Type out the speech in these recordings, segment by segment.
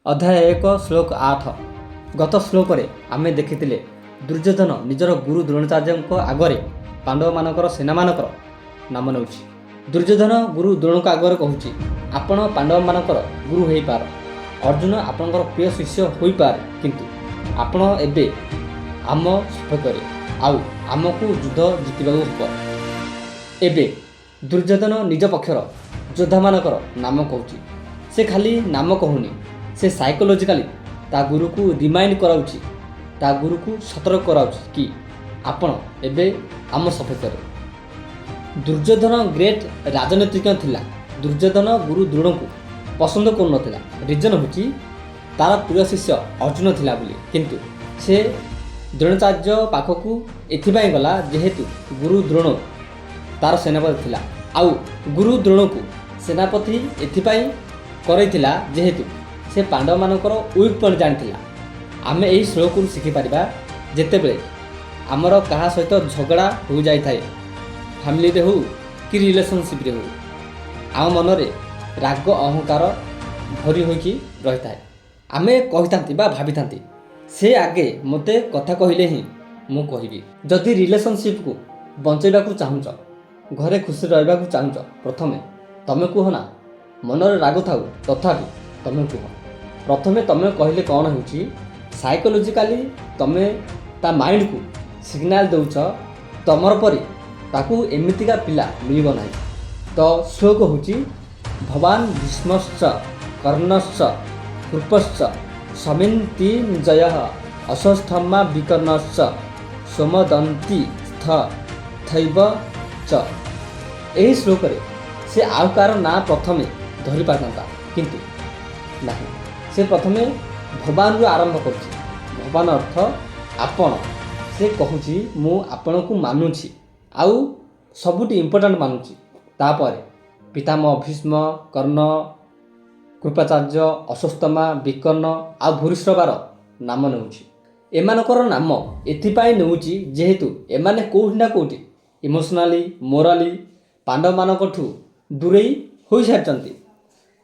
अध्याय 1 श्लोक 8। गत श्लोक आमे देखिथिले दुर्योधन निजर गुरु द्रोणाचार्य आगरे पांडव मानकर सेना मानकर नाम नौछि। दुर्योधन गुरु द्रोण को आगरे कहूछि आपण पांडव मानकर गुरु होई पार, अर्जुन आपणकर प्रिय शिष्य होई पार, किंतु आपण एबे आम सपक्षरे आउ आमको युद्ध जितबाक हब। एबे दुर्योधन निज पक्षर योद्धा मानकर नाम कहूछि। से खाली नाम कहूनी, से साइकोलॉजिकली ता गुरु को रिमाइंड कराउछि, ता गुरु को सतर्क कराउछि कि आपण एबे आम सपक्षरे। दुर्योधन ग्रेट राजनीतिज्ञ थिला। दुर्योधन गुरु द्रोण को पसंद कर नथिला। रीजन होछि तार प्रिय शिष्य अर्जुन थिला बोली, किंतु से द्रोणाचार्य पाखकू एथिबाई गला जेहेतु गुरु द्रोण तार सेनापति थिला। आउ गुरु द्रोण को सेनापति एथिबाई करैथिला जेहेतु से पांडव मानकर वीक पॉइंट जानिथिला। आमे एही श्लोक को शिखि परिबा जेतेबेले आमर कहा सहित झगड़ा हो जाई थाए, फैमिली रे हो कि रिलेशनशिप रे हो, आम मन रे राग अहंकार भरी होइकी रही थाए। आमे कहितांती बा भाबितांती से आगे मते कथा कहिले ही मु कहिबी। जदि रिलेशनशिप को बंचैबा को चाहुच, घरे खुशी रहबा को चाहुच, प्रथमे तमे कुह ना। मनरे राग थाउ तथापि तमे कुह। प्रथमे तमे कहले कौन होउची, साइकोलॉजिकली तमे ता माइंड को सिग्नल दउछ तमर परी ताकू एमितिका पिला मिलिब नाही। तो श्लोक होउची भवान भीष्मश्च कर्णश्च कृपश्च समिन्ति जयः अश्वत्थामा विकर्णश्च सोमदन्ति स्थ थैव च। एही श्लोक रे से आउ कार ना प्रथमे धरि पारता, किंतु नाही, से प्रथमे भगवान रु आरंभ करछि। भगवान अर्थ आपण। से कहूछि मु आपण को मानुछि, आउ सबुटी इंपोर्टेंट मानुछि। तापर पितामह भीष्म, कर्ण, कृपाचार्य, अश्वत्थामा, विकर्ण आ भूरिश्रवार नाम नेउछि। एमानकर नाम एथिपाई नेउछि जेहेतु एमाने कोउठी ना कोउठी इमोशनाली मोराली पांडव मानकठू दूरेई होई सारचंती।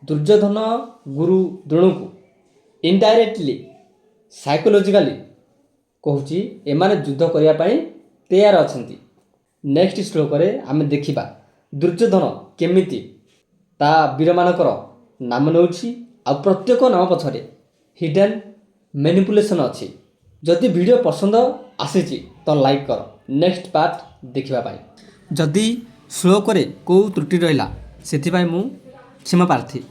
दुर्योधन गुरु द्रोण को इनडायरेक्टली साइकोलॉजिकली कहूछि एमाने युद्ध करिया पई तैयार अछंती। नेक्स्ट श्लोक रे आमे देखिबा दुर्योधन केमिति ता वीर मानकर नाम नौछि आ प्रत्येक नाम पछरे हिडन मैनिपुलेशन अछि। जदि वीडियो पसंद आसीछि तो लाइक कर, नेक्स्ट पार्ट देखिबा पाई। जदि श्लोक रे को त्रुटि रहिला सेथि पाई मु क्षमा प्रार्थी।